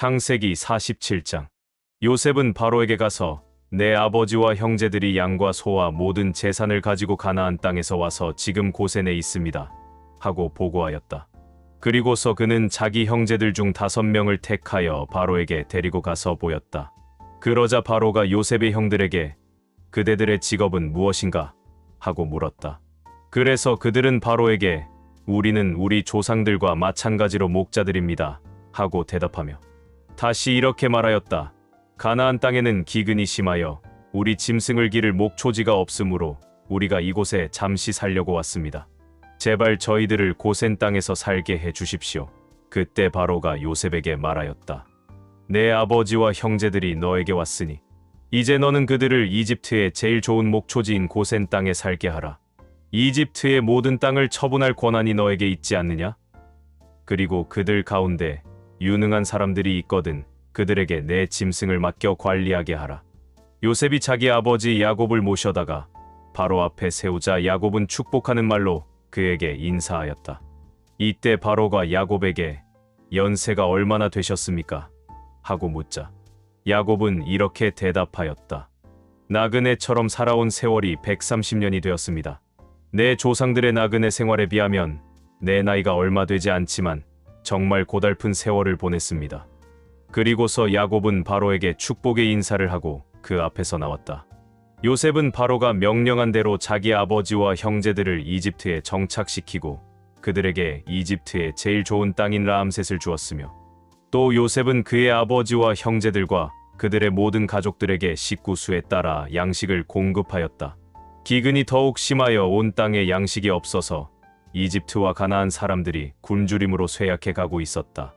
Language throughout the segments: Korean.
창세기 47장. 요셉은 바로에게 가서 내 아버지와 형제들이 양과 소와 모든 재산을 가지고 가나안 땅에서 와서 지금 고센에 있습니다 하고 보고하였다. 그리고서 그는 자기 형제들 중 5명을 택하여 바로에게 데리고 가서 보였다. 그러자 바로가 요셉의 형들에게 그대들의 직업은 무엇인가 하고 물었다. 그래서 그들은 바로에게 우리는 우리 조상들과 마찬가지로 목자들입니다 하고 대답하며 다시 이렇게 말하였다. 가나안 땅에는 기근이 심하여 우리 짐승을 기를 목초지가 없으므로 우리가 이곳에 잠시 살려고 왔습니다. 제발 저희들을 고센 땅에서 살게 해 주십시오. 그때 바로가 요셉에게 말하였다. 내 아버지와 형제들이 너에게 왔으니 이제 너는 그들을 이집트의 제일 좋은 목초지인 고센 땅에 살게 하라. 이집트의 모든 땅을 처분할 권한이 너에게 있지 않느냐? 그리고 그들 가운데 유능한 사람들이 있거든 그들에게 내 짐승을 맡겨 관리하게 하라. 요셉이 자기 아버지 야곱을 모셔다가 바로 앞에 세우자 야곱은 축복하는 말로 그에게 인사하였다. 이때 바로가 야곱에게 연세가 얼마나 되셨습니까? 하고 묻자 야곱은 이렇게 대답하였다. 나그네처럼 살아온 세월이 130년이 되었습니다. 내 조상들의 나그네 생활에 비하면 내 나이가 얼마 되지 않지만 정말 고달픈 세월을 보냈습니다. 그리고서 야곱은 바로에게 축복의 인사를 하고 그 앞에서 나왔다. 요셉은 바로가 명령한 대로 자기 아버지와 형제들을 이집트에 정착시키고 그들에게 이집트의 제일 좋은 땅인 라암셋을 주었으며 또 요셉은 그의 아버지와 형제들과 그들의 모든 가족들에게 식구 수에 따라 양식을 공급하였다. 기근이 더욱 심하여 온 땅에 양식이 없어서 이집트와 가나안 사람들이 굶주림으로 쇠약해 가고 있었다.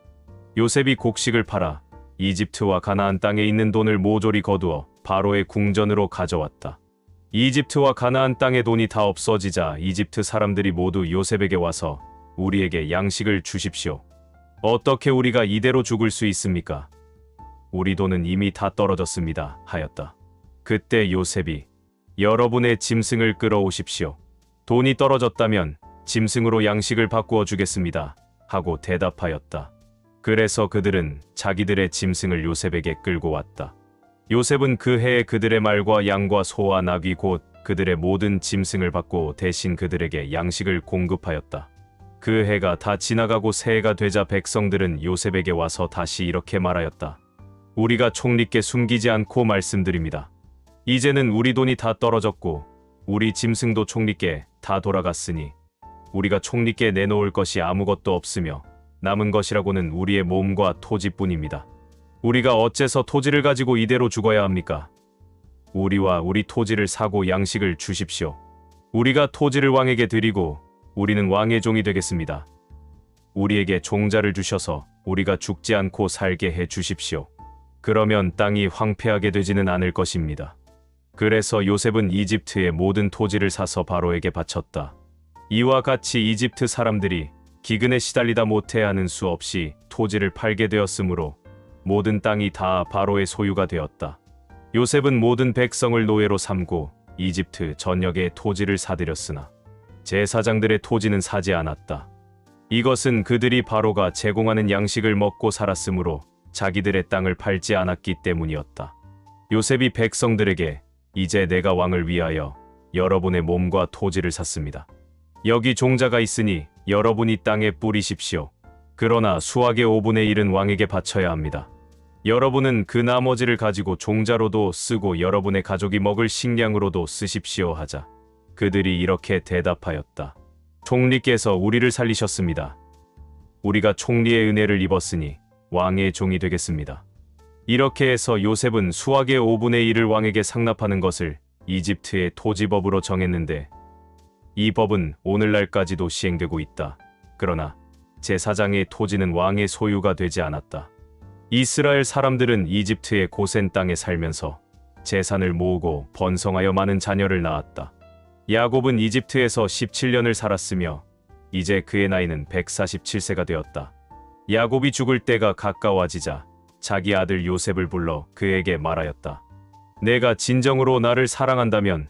요셉이 곡식을 팔아 이집트와 가나안 땅에 있는 돈을 모조리 거두어 바로의 궁전으로 가져왔다. 이집트와 가나안 땅의 돈이 다 없어지자 이집트 사람들이 모두 요셉에게 와서 우리에게 양식을 주십시오. 어떻게 우리가 이대로 죽을 수 있습니까? 우리 돈은 이미 다 떨어졌습니다 하였다. 그때 요셉이 여러분의 짐승을 끌어오십시오. 돈이 떨어졌다면 짐승으로 양식을 바꾸어 주겠습니다 하고 대답하였다. 그래서 그들은 자기들의 짐승을 요셉에게 끌고 왔다. 요셉은 그 해에 그들의 말과 양과 소와 나귀 곧 그들의 모든 짐승을 받고 대신 그들에게 양식을 공급하였다. 그 해가 다 지나가고 새해가 되자 백성들은 요셉에게 와서 다시 이렇게 말하였다. 우리가 총리께 숨기지 않고 말씀드립니다. 이제는 우리 돈이 다 떨어졌고 우리 짐승도 총리께 다 돌아갔으니 우리가 총리께 내놓을 것이 아무것도 없으며 남은 것이라고는 우리의 몸과 토지뿐입니다. 우리가 어째서 토지를 가지고 이대로 죽어야 합니까? 우리와 우리 토지를 사고 양식을 주십시오. 우리가 토지를 왕에게 드리고 우리는 왕의 종이 되겠습니다. 우리에게 종자를 주셔서 우리가 죽지 않고 살게 해 주십시오. 그러면 땅이 황폐하게 되지는 않을 것입니다. 그래서 요셉은 이집트의 모든 토지를 사서 바로에게 바쳤다. 이와 같이 이집트 사람들이 기근에 시달리다 못해 하는 수 없이 토지를 팔게 되었으므로 모든 땅이 다 바로의 소유가 되었다. 요셉은 모든 백성을 노예로 삼고 이집트 전역의 토지를 사들였으나 제사장들의 토지는 사지 않았다. 이것은 그들이 바로가 제공하는 양식을 먹고 살았으므로 자기들의 땅을 팔지 않았기 때문이었다. 요셉이 백성들에게 이제 내가 왕을 위하여 여러분의 몸과 토지를 샀습니다. 여기 종자가 있으니 여러분이 땅에 뿌리십시오. 그러나 수확의 5분의 1은 왕에게 바쳐야 합니다. 여러분은 그 나머지를 가지고 종자로도 쓰고 여러분의 가족이 먹을 식량으로도 쓰십시오 하자 그들이 이렇게 대답하였다. 총리께서 우리를 살리셨습니다. 우리가 총리의 은혜를 입었으니 왕의 종이 되겠습니다. 이렇게 해서 요셉은 수확의 5분의 1을 왕에게 상납하는 것을 이집트의 토지법으로 정했는데 이 법은 오늘날까지도 시행되고 있다. 그러나 제사장의 토지는 왕의 소유가 되지 않았다. 이스라엘 사람들은 이집트의 고센 땅에 살면서 재산을 모으고 번성하여 많은 자녀를 낳았다. 야곱은 이집트에서 17년을 살았으며 이제 그의 나이는 147세가 되었다. 야곱이 죽을 때가 가까워지자 자기 아들 요셉을 불러 그에게 말하였다. 내가 진정으로 나를 사랑한다면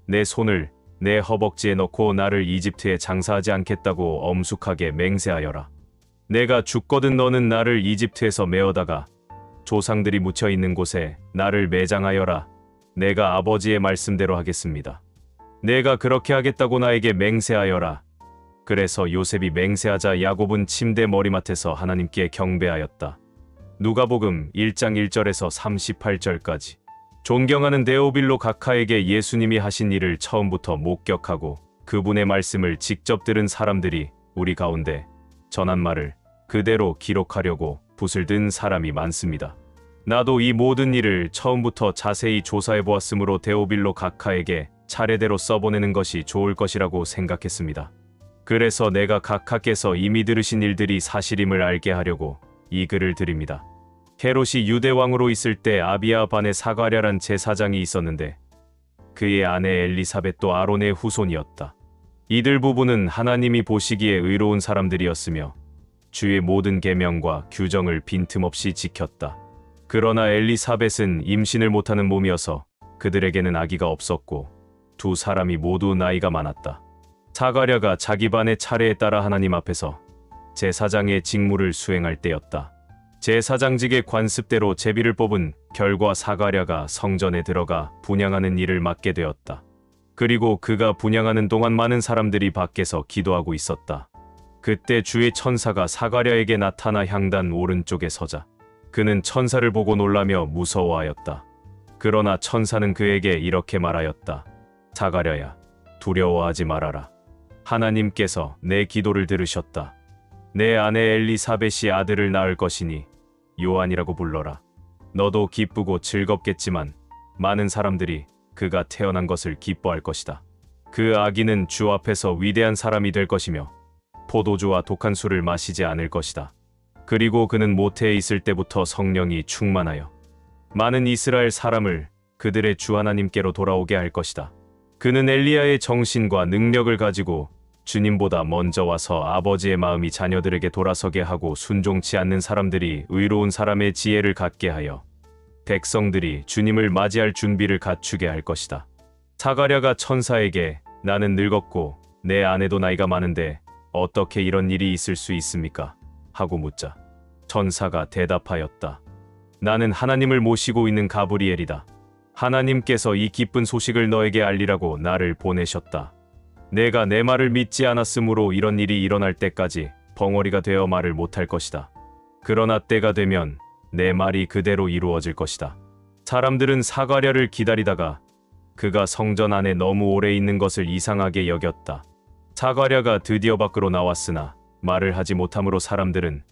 내 손을 내 허벅지에 넣고 나를 이집트에 장사하지 않겠다고 엄숙하게 맹세하여라. 내가 죽거든 너는 나를 이집트에서 메어다가 조상들이 묻혀 있는 곳에 나를 매장하여라. 내가 아버지의 말씀대로 하겠습니다. 내가 그렇게 하겠다고 나에게 맹세하여라. 그래서 요셉이 맹세하자 야곱은 침대 머리맡에서 하나님께 경배하였다. 누가복음 1장 1절에서 38절까지. 존경하는 데오빌로 각하에게 예수님이 하신 일을 처음부터 목격하고 그분의 말씀을 직접 들은 사람들이 우리 가운데 전한 말을 그대로 기록하려고 붓을 든 사람이 많습니다. 나도 이 모든 일을 처음부터 자세히 조사해 보았으므로 데오빌로 각하에게 차례대로 써보내는 것이 좋을 것이라고 생각했습니다. 그래서 내가 각하께서 이미 들으신 일들이 사실임을 알게 하려고 이 글을 드립니다. 헤롯이 유대 왕으로 있을 때 아비야 반의 사가랴란 제사장이 있었는데 그의 아내 엘리사벳도 아론의 후손이었다. 이들 부부는 하나님이 보시기에 의로운 사람들이었으며 주의 모든 계명과 규정을 빈틈없이 지켰다. 그러나 엘리사벳은 임신을 못하는 몸이어서 그들에게는 아기가 없었고 두 사람이 모두 나이가 많았다. 사가랴가 자기 반의 차례에 따라 하나님 앞에서 제사장의 직무를 수행할 때였다. 제사장직의 관습대로 제비를 뽑은 결과 사가랴가 성전에 들어가 분향하는 일을 맡게 되었다. 그리고 그가 분향하는 동안 많은 사람들이 밖에서 기도하고 있었다. 그때 주의 천사가 사가랴에게 나타나 향단 오른쪽에 서자 그는 천사를 보고 놀라며 무서워하였다. 그러나 천사는 그에게 이렇게 말하였다. 사가랴야, 두려워하지 말아라. 하나님께서 내 기도를 들으셨다. 내 아내 엘리사벳이 아들을 낳을 것이니 요한이라고 불러라. 너도 기쁘고 즐겁겠지만 많은 사람들이 그가 태어난 것을 기뻐할 것이다. 그 아기는 주 앞에서 위대한 사람이 될 것이며 포도주와 독한 술을 마시지 않을 것이다. 그리고 그는 모태에 있을 때부터 성령이 충만하여 많은 이스라엘 사람을 그들의 주 하나님께로 돌아오게 할 것이다. 그는 엘리야의 정신과 능력을 가지고 주님보다 먼저 와서 아버지의 마음이 자녀들에게 돌아서게 하고 순종치 않는 사람들이 의로운 사람의 지혜를 갖게 하여 백성들이 주님을 맞이할 준비를 갖추게 할 것이다. 사가랴가 천사에게 나는 늙었고 내 아내도 나이가 많은데 어떻게 이런 일이 있을 수 있습니까? 하고 묻자 천사가 대답하였다. 나는 하나님을 모시고 있는 가브리엘이다. 하나님께서 이 기쁜 소식을 너에게 알리라고 나를 보내셨다. 내가 내 말을 믿지 않았으므로 이런 일이 일어날 때까지 벙어리가 되어 말을 못할 것이다. 그러나 때가 되면 내 말이 그대로 이루어질 것이다. 사람들은 사가랴를 기다리다가 그가 성전 안에 너무 오래 있는 것을 이상하게 여겼다. 사가랴가 드디어 밖으로 나왔으나 말을 하지 못함으로 사람들은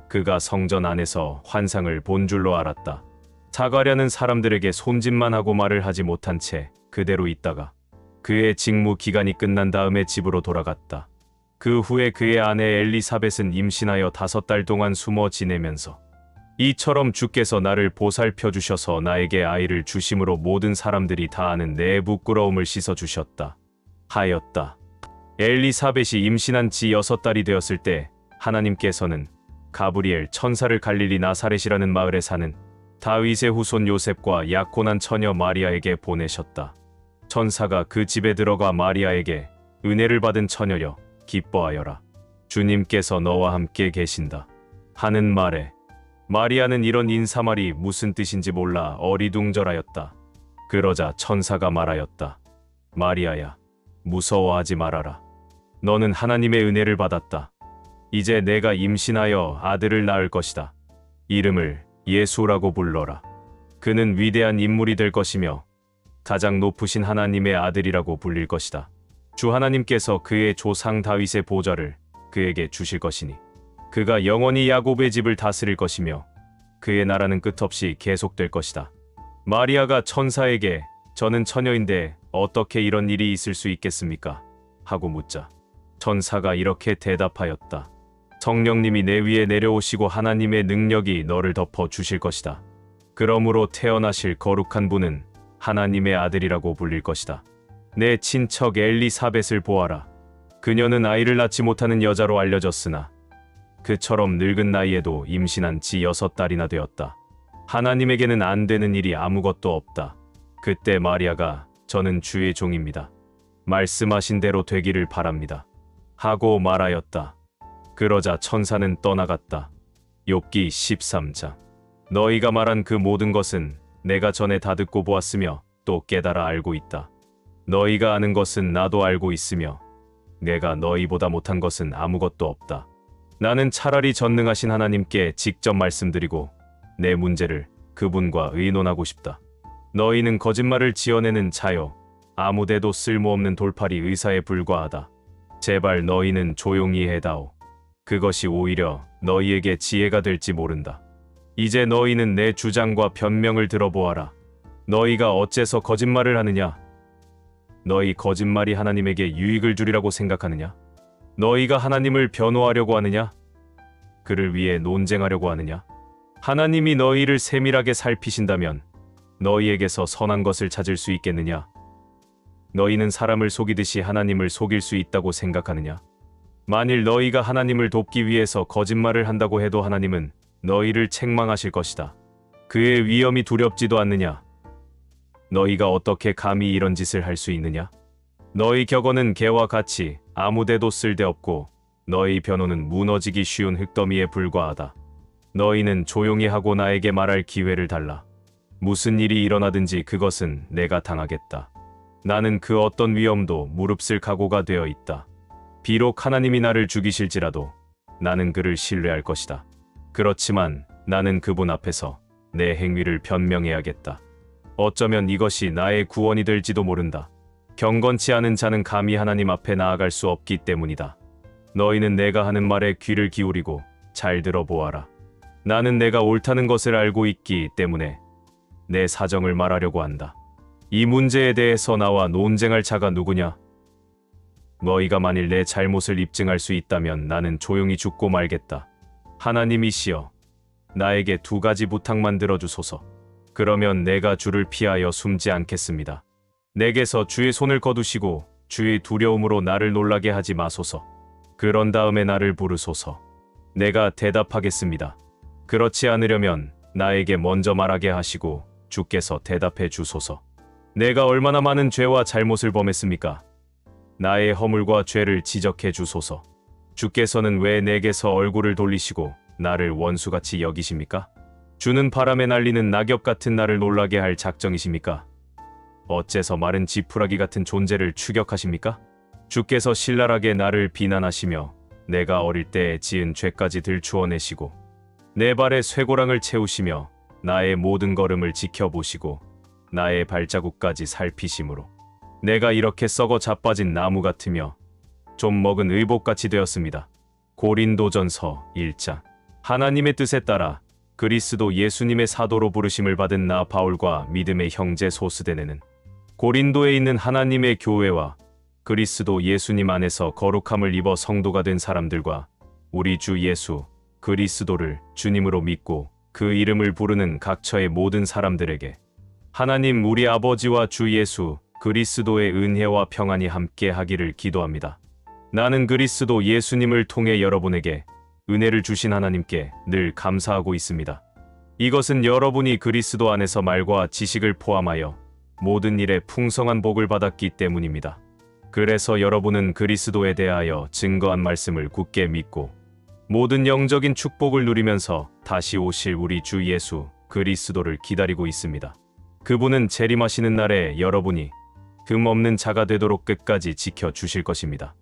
그가 성전 안에서 환상을 본 줄로 알았다. 사가랴는 사람들에게 손짓만 하고 말을 하지 못한 채 그대로 있다가 그의 직무 기간이 끝난 다음에 집으로 돌아갔다. 그 후에 그의 아내 엘리사벳은 임신하여 5달 동안 숨어 지내면서 이처럼 주께서 나를 보살펴 주셔서 나에게 아이를 주심으로 모든 사람들이 다 아는 내 부끄러움을 씻어 주셨다. 하였다. 엘리사벳이 임신한 지 6달이 되었을 때 하나님께서는 가브리엘 천사를 갈릴리 나사렛이라는 마을에 사는 다윗의 후손 요셉과 약혼한 처녀 마리아에게 보내셨다. 천사가 그 집에 들어가 마리아에게 은혜를 받은 처녀여 기뻐하여라. 주님께서 너와 함께 계신다. 하는 말에 마리아는 이런 인사말이 무슨 뜻인지 몰라 어리둥절하였다. 그러자 천사가 말하였다. 마리아야, 무서워하지 말아라. 너는 하나님의 은혜를 받았다. 이제 내가 임신하여 아들을 낳을 것이다. 이름을 예수라고 불러라. 그는 위대한 인물이 될 것이며 가장 높으신 하나님의 아들이라고 불릴 것이다. 주 하나님께서 그의 조상 다윗의 보좌를 그에게 주실 것이니 그가 영원히 야곱의 집을 다스릴 것이며 그의 나라는 끝없이 계속될 것이다. 마리아가 천사에게 저는 처녀인데 어떻게 이런 일이 있을 수 있겠습니까? 하고 묻자 천사가 이렇게 대답하였다. 성령님이 내 위에 내려오시고 하나님의 능력이 너를 덮어 주실 것이다. 그러므로 태어나실 거룩한 분은 하나님의 아들이라고 불릴 것이다. 내 친척 엘리사벳을 보아라. 그녀는 아이를 낳지 못하는 여자로 알려졌으나 그처럼 늙은 나이에도 임신한 지 6달이나 되었다. 하나님에게는 안 되는 일이 아무것도 없다. 그때 마리아가 저는 주의 종입니다. 말씀하신 대로 되기를 바랍니다. 하고 말하였다. 그러자 천사는 떠나갔다. 욥기 13장. 너희가 말한 그 모든 것은 내가 전에 다 듣고 보았으며 또 깨달아 알고 있다. 너희가 아는 것은 나도 알고 있으며 내가 너희보다 못한 것은 아무것도 없다. 나는 차라리 전능하신 하나님께 직접 말씀드리고 내 문제를 그분과 의논하고 싶다. 너희는 거짓말을 지어내는 자요, 아무데도 쓸모없는 돌팔이 의사에 불과하다. 제발 너희는 조용히 해다오. 그것이 오히려 너희에게 지혜가 될지 모른다. 이제 너희는 내 주장과 변명을 들어보아라. 너희가 어째서 거짓말을 하느냐? 너희 거짓말이 하나님에게 유익을 주리라고 생각하느냐? 너희가 하나님을 변호하려고 하느냐? 그를 위해 논쟁하려고 하느냐? 하나님이 너희를 세밀하게 살피신다면 너희에게서 선한 것을 찾을 수 있겠느냐? 너희는 사람을 속이듯이 하나님을 속일 수 있다고 생각하느냐? 만일 너희가 하나님을 돕기 위해서 거짓말을 한다고 해도 하나님은 너희를 책망하실 것이다. 그의 위엄이 두렵지도 않느냐? 너희가 어떻게 감히 이런 짓을 할 수 있느냐? 너희 격언은 개와 같이 아무데도 쓸데없고 너희 변호는 무너지기 쉬운 흙더미에 불과하다. 너희는 조용히 하고 나에게 말할 기회를 달라. 무슨 일이 일어나든지 그것은 내가 당하겠다. 나는 그 어떤 위험도 무릅쓸 각오가 되어 있다. 비록 하나님이 나를 죽이실지라도 나는 그를 신뢰할 것이다. 그렇지만 나는 그분 앞에서 내 행위를 변명해야겠다. 어쩌면 이것이 나의 구원이 될지도 모른다. 경건치 않은 자는 감히 하나님 앞에 나아갈 수 없기 때문이다. 너희는 내가 하는 말에 귀를 기울이고 잘 들어보아라. 나는 내가 옳다는 것을 알고 있기 때문에 내 사정을 말하려고 한다. 이 문제에 대해서 나와 논쟁할 자가 누구냐? 너희가 만일 내 잘못을 입증할 수 있다면 나는 조용히 죽고 말겠다. 하나님이시여, 나에게 2가지 부탁만 들어주소서. 그러면 내가 주를 피하여 숨지 않겠습니다. 내게서 주의 손을 거두시고 주의 두려움으로 나를 놀라게 하지 마소서. 그런 다음에 나를 부르소서. 내가 대답하겠습니다. 그렇지 않으려면 나에게 먼저 말하게 하시고 주께서 대답해 주소서. 내가 얼마나 많은 죄와 잘못을 범했습니까? 나의 허물과 죄를 지적해 주소서. 주께서는 왜 내게서 얼굴을 돌리시고 나를 원수같이 여기십니까? 주는 바람에 날리는 낙엽 같은 나를 놀라게 할 작정이십니까? 어째서 마른 지푸라기 같은 존재를 추격하십니까? 주께서 신랄하게 나를 비난하시며 내가 어릴 때에 지은 죄까지 들추어내시고 내 발에 쇠고랑을 채우시며 나의 모든 걸음을 지켜보시고 나의 발자국까지 살피심으로 내가 이렇게 썩어 자빠진 나무 같으며 좀 먹은 의복같이 되었습니다. 고린도전서 1장. 하나님의 뜻에 따라 그리스도 예수님의 사도로 부르심을 받은 나 바울과 믿음의 형제 소스데네는 고린도에 있는 하나님의 교회와 그리스도 예수님 안에서 거룩함을 입어 성도가 된 사람들과 우리 주 예수 그리스도를 주님으로 믿고 그 이름을 부르는 각처의 모든 사람들에게 하나님 우리 아버지와 주 예수 그리스도의 은혜와 평안이 함께 하기를 기도합니다. 나는 그리스도 예수님을 통해 여러분에게 은혜를 주신 하나님께 늘 감사하고 있습니다. 이것은 여러분이 그리스도 안에서 말과 지식을 포함하여 모든 일에 풍성한 복을 받았기 때문입니다. 그래서 여러분은 그리스도에 대하여 증거한 말씀을 굳게 믿고 모든 영적인 축복을 누리면서 다시 오실 우리 주 예수 그리스도를 기다리고 있습니다. 그분은 재림하시는 날에 여러분이 흠없는 자가 되도록 끝까지 지켜주실 것입니다.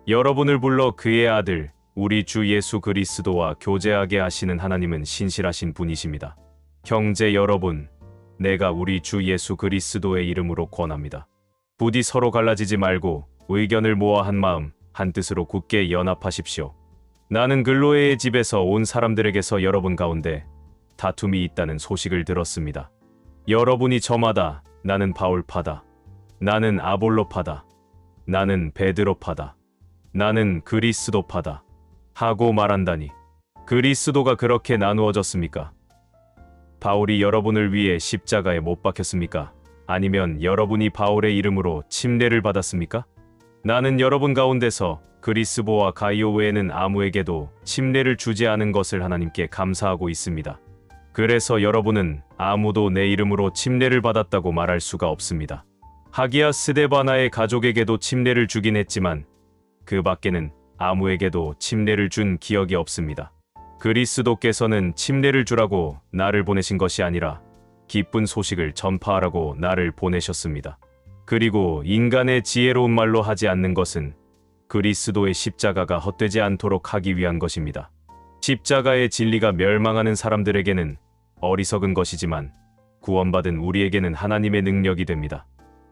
여러분을 불러 그의 아들 우리 주 예수 그리스도와 교제하게 하시는 하나님은 신실하신 분이십니다. 형제 여러분, 내가 우리 주 예수 그리스도의 이름으로 권합니다. 부디 서로 갈라지지 말고 의견을 모아 한 마음, 한 뜻으로 굳게 연합하십시오. 나는 글로에의 집에서 온 사람들에게서 여러분 가운데 다툼이 있다는 소식을 들었습니다. 여러분이 저마다 나는 바울파다, 나는 아볼로파다, 나는 베드로파다, 나는 그리스도파다 하고 말한다니 그리스도가 그렇게 나누어졌습니까? 바울이 여러분을 위해 십자가에 못 박혔습니까? 아니면 여러분이 바울의 이름으로 침례를 받았습니까? 나는 여러분 가운데서 그리스보와 가이오 외에는 아무에게도 침례를 주지 않은 것을 하나님께 감사하고 있습니다. 그래서 여러분은 아무도 내 이름으로 침례를 받았다고 말할 수가 없습니다. 하기야 스데바나의 가족에게도 침례를 주긴 했지만 그 밖에는 아무에게도 침례를 준 기억이 없습니다. 그리스도께서는 침례를 주라고 나를 보내신 것이 아니라 기쁜 소식을 전파하라고 나를 보내셨습니다. 그리고 인간의 지혜로운 말로 하지 않는 것은 그리스도의 십자가가 헛되지 않도록 하기 위한 것입니다. 십자가의 진리가 멸망하는 사람들에게는 어리석은 것이지만 구원받은 우리에게는 하나님의 능력이 됩니다.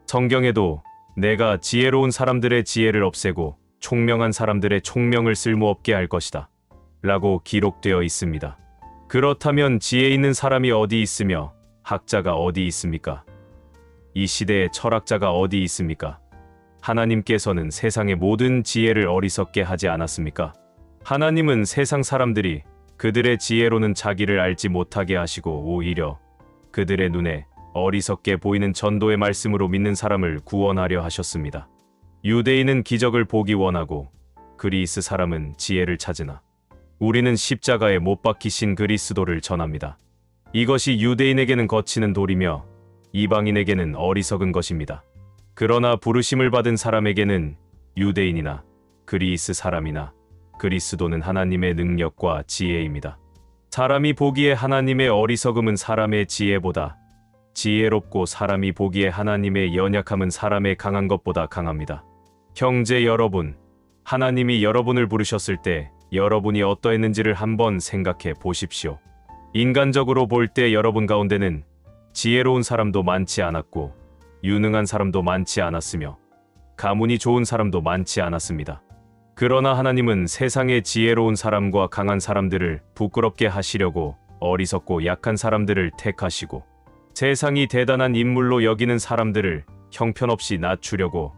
성경에도 내가 지혜로운 사람들의 지혜를 없애고 총명한 사람들의 총명을 쓸모없게 할 것이다 라고 기록되어 있습니다. 그렇다면 지혜 있는 사람이 어디 있으며 학자가 어디 있습니까? 이 시대의 철학자가 어디 있습니까? 하나님께서는 세상의 모든 지혜를 어리석게 하지 않았습니까? 하나님은 세상 사람들이 그들의 지혜로는 자기를 알지 못하게 하시고 오히려 그들의 눈에 어리석게 보이는 전도의 말씀으로 믿는 사람을 구원하려 하셨습니다. 유대인은 기적을 보기 원하고 그리스 사람은 지혜를 찾으나 우리는 십자가에 못 박히신 그리스도를 전합니다. 이것이 유대인에게는 거치는 돌이며 이방인에게는 어리석은 것입니다. 그러나 부르심을 받은 사람에게는 유대인이나 그리스 사람이나 그리스도는 하나님의 능력과 지혜입니다. 사람이 보기에 하나님의 어리석음은 사람의 지혜보다 지혜롭고 사람이 보기에 하나님의 연약함은 사람의 강한 것보다 강합니다. 형제 여러분, 하나님이 여러분을 부르셨을 때 여러분이 어떠했는지를 한번 생각해 보십시오. 인간적으로 볼 때 여러분 가운데는 지혜로운 사람도 많지 않았고 유능한 사람도 많지 않았으며 가문이 좋은 사람도 많지 않았습니다. 그러나 하나님은 세상의 지혜로운 사람과 강한 사람들을 부끄럽게 하시려고 어리석고 약한 사람들을 택하시고 세상이 대단한 인물로 여기는 사람들을 형편없이 낮추려고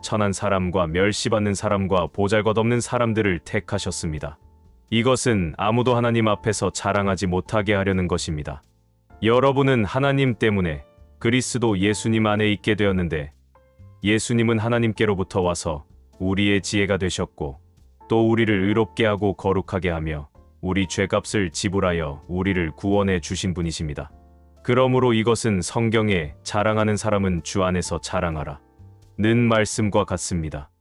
천한 사람과 멸시받는 사람과 보잘것없는 사람들을 택하셨습니다. 이것은 아무도 하나님 앞에서 자랑하지 못하게 하려는 것입니다. 여러분은 하나님 때문에 그리스도 예수님 안에 있게 되었는데 예수님은 하나님께로부터 와서 우리의 지혜가 되셨고 또 우리를 의롭게 하고 거룩하게 하며 우리 죄값을 지불하여 우리를 구원해 주신 분이십니다. 그러므로 이것은 성경에 자랑하는 사람은 주 안에서 자랑하라 는 말씀과 같습니다.